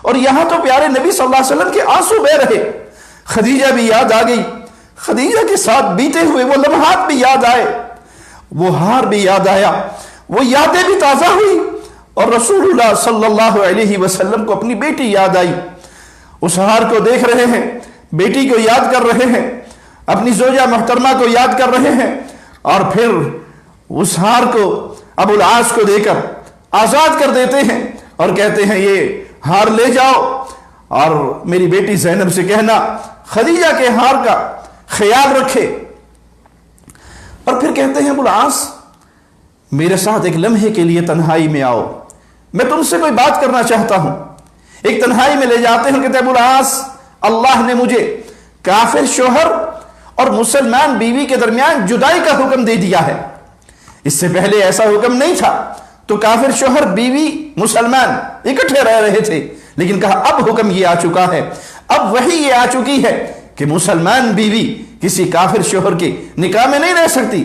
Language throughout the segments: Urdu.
اور یہاں تو پیارے نبی صلی اللہ علیہ وسلم کے آنسو بہ رہے. خدیجہ بھی یاد آ گئی، خدیجہ کے ساتھ بیتے ہوئے وہ لمحات بھی یاد آئے، وہ ہار بھی یاد آیا، وہ یادیں بھی تازہ ہوئی، اور رسول اللہ صلی اللہ علیہ وسلم کو اپنی بیٹی یاد آئی. اس ہار کو دیکھ رہے ہیں، بیٹی کو یاد کر رہے ہیں، اپنی زوجہ محترمہ کو یاد کر رہے ہیں، اور پھر اس ہار کو ابو العاص کو دے کر آزاد کر دیتے ہیں اور کہتے ہیں یہ ہار لے جاؤ، اور میری بیٹی زینب سے کہنا خدیجہ کے ہار کا خیال رکھے. اور پھر کہتے ہیں ابو العاص میرے ساتھ ایک لمحے کے لیے تنہائی میں آؤ، میں تم سے کوئی بات کرنا چاہتا ہوں. ایک تنہائی میں لے جاتے ہیں، کہتے ہیں ابو العاص اللہ نے مجھے کافر شوہر اور مسلمان بیوی کے درمیان جدائی کا حکم دے دیا ہے. اس سے پہلے ایسا حکم نہیں تھا، تو کافر شوہر بیوی مسلمان اکٹھے رہ رہے تھے، لیکن کہا اب حکم یہ آ چکا ہے، اب وحی یہ آ چکی ہے کہ مسلمان بیوی کسی کافر شوہر کے نکاح میں نہیں رہ سکتی،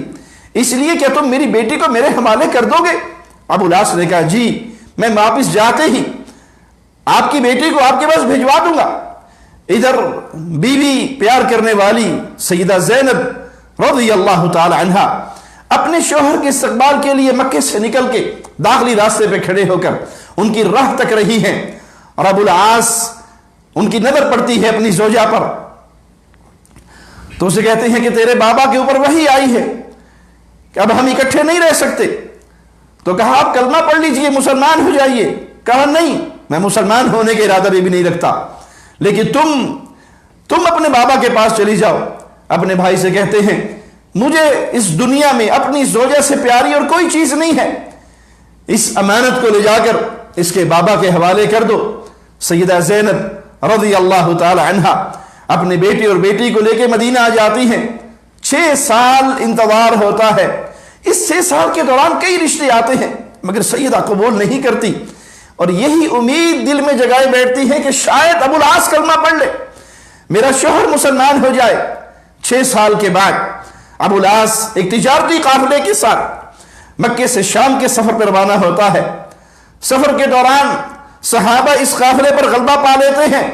اس لیے کہ تم میری بیٹی کو میرے حوالے کر دو گے؟ ابو العاص نے کہا جی میں واپس جاتے ہی آپ کی بیٹی کو آپ کے پاس بھجوا دوں گا. ادھر بیوی پیار کرنے والی سیدہ زینب رضی اللہ تعالی عنہا اپنے شوہر کے استقبال کے لیے مکے سے نکل کے داخلی راستے پہ کھڑے ہو کر ان کی راہ تک رہی ہیں، اور ابو العاص ان کی نظر پڑتی ہے اپنی زوجہ پر، تو اسے کہتے ہیں کہ تیرے بابا کے اوپر وحی آئی ہے کہ اب ہم اکٹھے نہیں رہ سکتے. تو کہا آپ کلمہ پڑھ لیجئے، مسلمان ہو جائیے. کہا نہیں میں مسلمان ہونے کے ارادہ بھی نہیں رکھتا، لیکن تم اپنے بابا کے پاس چلی جاؤ. اپنے بھائی سے کہتے ہیں مجھے اس دنیا میں اپنی زوجہ سے پیاری اور کوئی چیز نہیں ہے، اس امانت کو لے جا کر اس کے بابا کے حوالے کر دو. سیدہ زینب رضی اللہ تعالی عنہا اپنے بیٹی اور بیٹی کو لے کے مدینہ آ جاتی ہیں. 6 سال انتظار ہوتا ہے. اس 6 سال کے دوران کئی رشتے آتے ہیں مگر سیدہ قبول نہیں کرتی، اور یہی امید دل میں جگائے بیٹھتی ہے کہ شاید ابو العاص کلمہ پڑھ لے، میرا شوہر مسلمان ہو جائے. 6 سال کے بعد ابو العاص ایک تجارتی قافلے کے ساتھ مکے سے شام کے سفر پر روانہ ہوتا ہے. سفر کے دوران صحابہ اس قافلے پر غلبہ پا لیتے ہیں،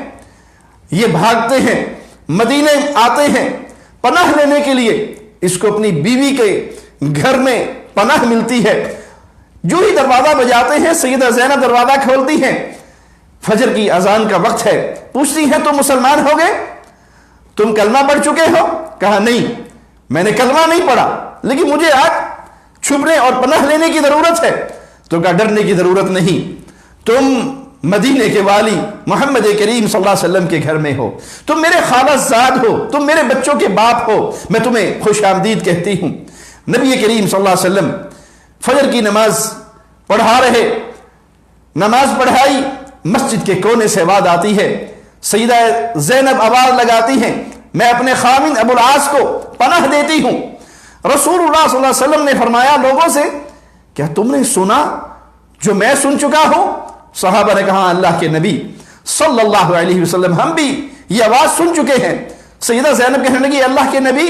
یہ بھاگتے ہیں، مدینے آتے ہیں پناہ لینے کے لیے. اس کو اپنی بیوی کے گھر میں پناہ ملتی ہے. جو ہی دروازہ بجاتے ہیں سیدہ زینب دروازہ کھولتی ہیں. فجر کی اذان کا وقت ہے. پوچھتی ہیں تم مسلمان ہو گئے؟ تم کلمہ پڑھ چکے ہو؟ کہا نہیں میں نے کلمہ نہیں پڑھا، لیکن مجھے آج چھپنے اور پناہ لینے کی ضرورت ہے. تو کہا ڈرنے کی ضرورت نہیں، تم مدینے کے والی محمد کریم صلی اللہ علیہ وسلم کے گھر میں ہو، تم میرے خالہ زاد ہو، تم میرے بچوں کے باپ ہو، میں تمہیں خوش آمدید کہتی ہوں. نبی کریم صلی اللہ علیہ وسلم فجر کی نماز پڑھا رہے، نماز پڑھائی، مسجد کے کونے سے آواز آتی ہے. سیدہ زینب آواز لگاتی ہیں میں اپنے خاوند ابو العاص کو پناہ دیتی ہوں. رسول اللہ صلی اللہ علیہ وسلم نے فرمایا لوگوں سے کیا تم نے سنا جو میں سن چکا ہوں؟ صحابہ نے کہا اللہ کے نبی صلی اللہ علیہ وسلم ہم بھی یہ آواز سن چکے ہیں. سیدہ زینب کہنے لگی اللہ کے نبی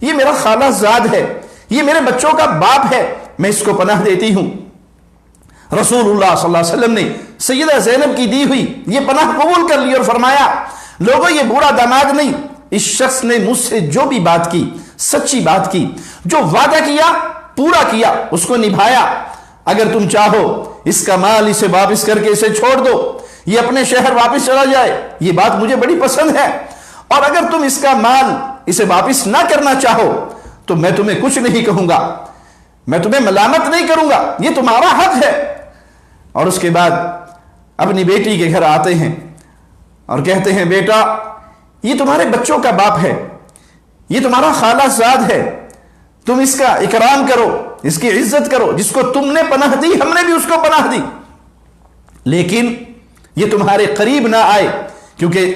یہ میرا خالہ زاد ہے، یہ میرے بچوں کا باپ ہے، میں اس کو پناہ دیتی ہوں. رسول اللہ صلی اللہ علیہ وسلم نے سیدہ زینب کی دی ہوئی یہ پناہ قبول کر لی اور فرمایا لوگوں یہ بوڑھا داماد نہیں، اس شخص نے مجھ سے جو بھی بات کی سچی بات کی، جو وعدہ کیا پورا کیا، اس کو نبھایا. اگر تم چاہو اس کا مال اسے واپس کر کے اسے چھوڑ دو، یہ اپنے شہر واپس چلا جائے، یہ بات مجھے بڑی پسند ہے. اور اگر تم اس کا مال اسے واپس نہ کرنا چاہو تو میں تمہیں کچھ نہیں کہوں گا، میں تمہیں ملامت نہیں کروں گا، یہ تمہارا حق ہے. اور اس کے بعد اپنی بیٹی کے گھر آتے ہیں اور کہتے ہیں بیٹا یہ تمہارے بچوں کا باپ ہے، یہ تمہارا خالہ زاد ہے، تم اس کا اکرام کرو، اس کی عزت کرو، جس کو تم نے پناہ دی ہم نے بھی اس کو پناہ دی، لیکن یہ تمہارے قریب نہ آئے کیونکہ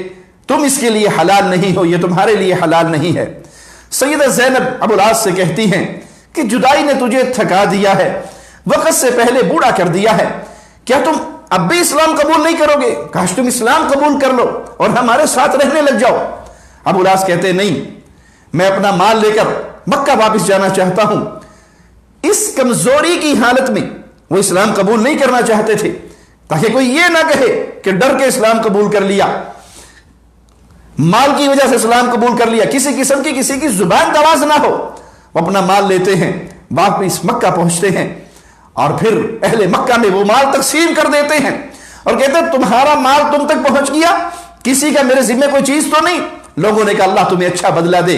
تم اس کے لیے حلال نہیں ہو، یہ تمہارے لیے حلال نہیں ہے. سیدہ زینب ابو العاص سے کہتی ہیں کہ جدائی نے تجھے تھکا دیا ہے، وقت سے پہلے بوڑھا کر دیا ہے، کیا تم اب بھی اسلام قبول نہیں کرو گے؟ کاش تم اسلام قبول کر لو اور ہمارے ساتھ رہنے لگ جاؤ. ابو العاص کہتے نہیں میں اپنا مال لے کر مکہ واپس جانا چاہتا ہوں. اس کمزوری کی حالت میں وہ اسلام قبول نہیں کرنا چاہتے تھے. تاکہ کوئی یہ نہ کہے کہ ڈر کے اسلام قبول کر لیا، مال کی وجہ سے اسلام قبول کر لیا، کسی قسم کی کسی کی زبان دراز نہ ہو۔ وہ اپنا مال لیتے ہیں، واپس مکہ پہنچتے ہیں، اور پھر اہل مکہ میں وہ مال تقسیم کر دیتے ہیں اور کہتے ہیں تمہارا مال تم تک پہنچ گیا، کسی کا میرے ذمہ کوئی چیز تو نہیں؟ لوگوں نے کہا اللہ تمہیں اچھا بدلہ دے،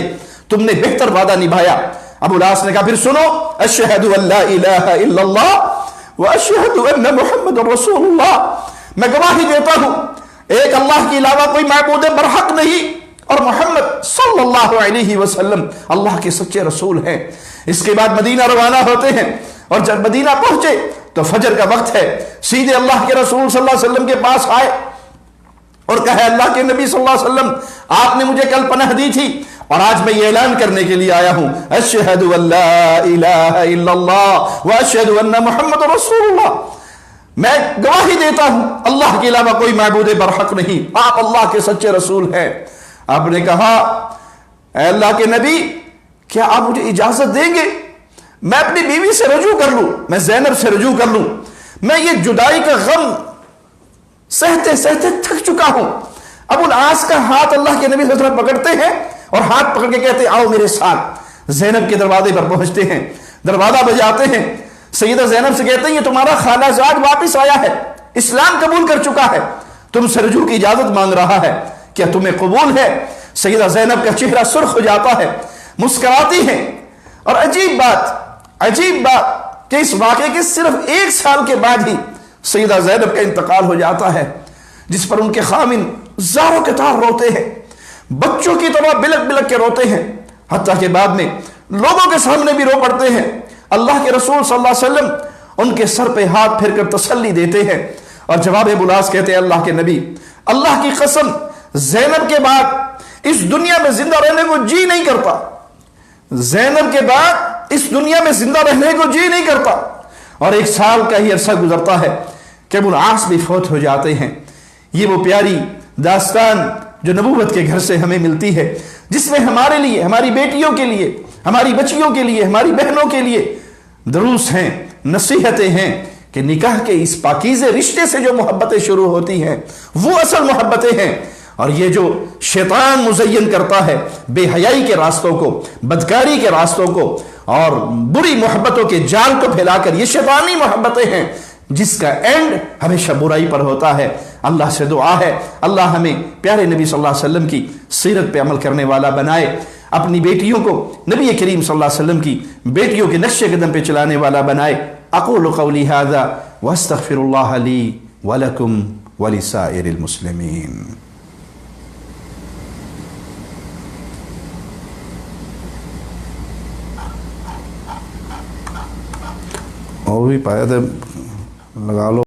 تم نے بہتر وعدہ نبھایا۔ ابو العاص نے کہا پھر سنو، اشہد ان لا الہ الا اللہ واشہد ان محمد رسول اللہ، میں گواہی دیتا ہوں ایک اللہ کے علاوہ کوئی معبود برحق نہیں، اور محمد صلی اللہ علیہ وسلم اللہ کے سچے رسول ہیں۔ اس کے بعد مدینہ روانہ ہوتے ہیں، اور جب مدینہ پہنچے تو فجر کا وقت ہے، سیدھے اللہ کے رسول صلی اللہ علیہ وسلم کے پاس آئے اور کہا اللہ کے نبی صلی اللہ علیہ وسلم آپ نے مجھے کل پناہ دی تھی، اور آج میں یہ اعلان کرنے کے لیے آیا ہوں، اشہد ان لا الہ الا اللہ واشہد ان محمد رسول اللہ، میں گواہی دیتا ہوں اللہ کے علاوہ کوئی معبود برحق نہیں، آپ اللہ کے سچے رسول ہیں۔ آپ نے کہا اے اللہ کے نبی کیا آپ مجھے اجازت دیں گے میں اپنی بیوی سے رجوع کر لوں، میں زینب سے رجوع کر لوں، میں یہ جدائی کا غم سہتے سہتے تھک چکا ہوں۔ ابو العاص کا ہاتھ اللہ کے نبی صلی اللہ علیہ وسلم پکڑتے ہیں اور ہاتھ پکڑ کے کہتے ہیں آؤ میرے ساتھ۔ زینب کے دروازے پر پہنچتے ہیں، دروازہ بجاتے ہیں، سیدہ زینب سے کہتے ہیں یہ تمہارا خالہ زاد واپس آیا ہے، اسلام قبول کر چکا ہے، تم سے رجوع کی اجازت مانگ رہا ہے، کیا تمہیں قبول ہے؟ سیدہ زینب کا چہرہ سرخ ہو جاتا ہے، مسکراتی ہیں، اور عجیب بات کہ اس واقعے کے صرف 1 سال کے بعد ہی سیدہ زینب کا انتقال ہو جاتا ہے، جس پر ان کے خامن زاروں کے تار روتے ہیں، بچوں کی طرح بلک بلک کے روتے ہیں، حتیٰ کہ بعد میں لوگوں کے سامنے بھی رو پڑتے ہیں۔ اللہ کے رسول صلی اللہ علیہ وسلم ان کے سر پہ ہاتھ پھیر کر تسلی دیتے ہیں، اور جواب ابو العاص کہتے ہیں اللہ کے نبی اللہ کی قسم زینب کے بعد اس دنیا میں زندہ رہنے کو جی نہیں کرتا، زینب کے بعد اس دنیا میں زندہ رہنے کو جی نہیں کرتا۔ اور 1 سال کا ہی عرصہ گزرتا ہے کہ ابو العاص بھی فوت ہو جاتے ہیں۔ یہ وہ پیاری داستان جو نبوت کے گھر سے ہمیں ملتی ہے، جس میں ہمارے لیے، ہماری بیٹیوں کے لیے، ہماری بچیوں کے لیے، ہماری بہنوں کے لیے دروس ہیں، نصیحتیں ہیں کہ نکاح کے اس پاکیزے رشتے سے جو محبتیں شروع ہوتی ہیں وہ اصل محبتیں ہیں، اور یہ جو شیطان مزین کرتا ہے بے حیائی کے راستوں کو، بدکاری کے راستوں کو، اور بری محبتوں کے جال کو پھیلا کر، یہ شیطانی محبتیں ہیں جس کا اینڈ ہمیشہ برائی پر ہوتا ہے۔ اللہ سے دعا ہے اللہ ہمیں پیارے نبی صلی اللہ علیہ وسلم کی سیرت پہ عمل کرنے والا بنائے، اپنی بیٹیوں کو نبی کریم صلی اللہ علیہ وسلم کی بیٹیوں کے نقش قدم پہ چلانے والا بنائے۔ اقول قولی ھذا واستغفر اللہ لی ولکم ولسائر المسلمین۔ اور بھی پایا تھا لگا لو۔